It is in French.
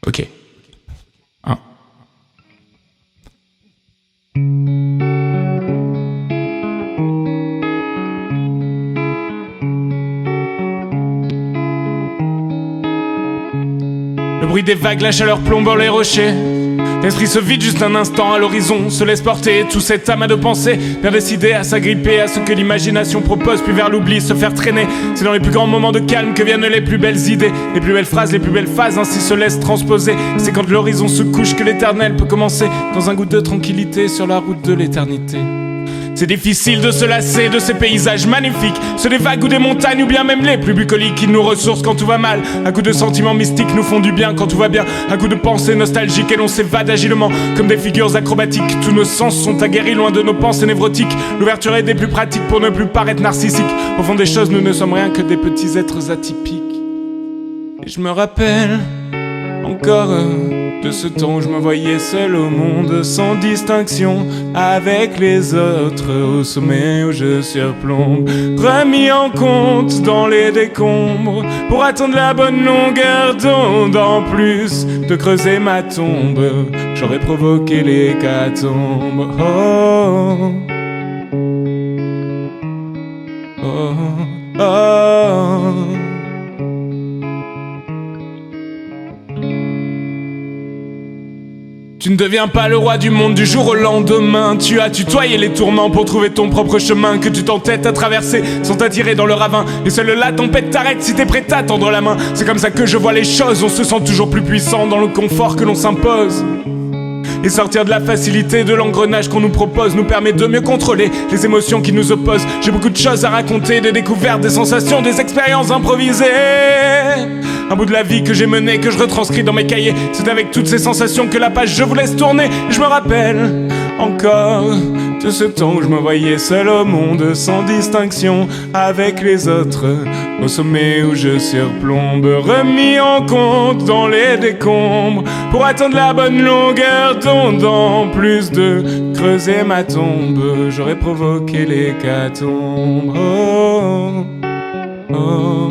Ok. 1. Le bruit des vagues, la chaleur plombant les rochers. L'esprit se vide juste un instant à l'horizon, se laisse porter tout cet amas de pensées, bien décidé à s'agripper à ce que l'imagination propose, puis vers l'oubli se faire traîner. C'est dans les plus grands moments de calme que viennent les plus belles idées, les plus belles phrases, les plus belles phases ainsi se laissent transposer. C'est quand l'horizon se couche que l'éternel peut commencer, dans un goût de tranquillité sur la route de l'éternité. C'est difficile de se lasser de ces paysages magnifiques, ceux des vagues ou des montagnes ou bien même les plus bucoliques qui nous ressourcent quand tout va mal. Un coup de sentiments mystiques nous font du bien quand tout va bien. Un coup de pensée nostalgique et l'on s'évade agilement comme des figures acrobatiques. Tous nos sens sont aguerris loin de nos pensées névrotiques. L'ouverture est des plus pratiques pour ne plus paraître narcissique. Au fond des choses nous ne sommes rien que des petits êtres atypiques. Et je me rappelle encore de ce temps où je me voyais seul au monde, sans distinction avec les autres, au sommet où je surplombe, remis en compte dans les décombres, pour atteindre la bonne longueur d'onde. En plus de creuser ma tombe, j'aurais provoqué l'hécatombe. Oh, oh, oh, oh. Tu ne deviens pas le roi du monde du jour au lendemain. Tu as tutoyé les tourments pour trouver ton propre chemin que tu t'entêtes à traverser sans t'attirer dans le ravin. Et seule la tempête t'arrête si t'es prêt à tendre la main. C'est comme ça que je vois les choses, on se sent toujours plus puissant dans le confort que l'on s'impose. Et sortir de la facilité de l'engrenage qu'on nous propose nous permet de mieux contrôler les émotions qui nous opposent. J'ai beaucoup de choses à raconter, des découvertes, des sensations, des expériences improvisées. Un bout de la vie que j'ai menée, que je retranscris dans mes cahiers. C'est avec toutes ces sensations que la page je vous laisse tourner. Et je me rappelle encore de ce temps où je me voyais seul au monde, sans distinction avec les autres, au sommet où je surplombe, remis en compte dans les décombres, pour atteindre la bonne longueur d'onde. En plus de creuser ma tombe, j'aurais provoqué l'hécatombe. Oh, oh.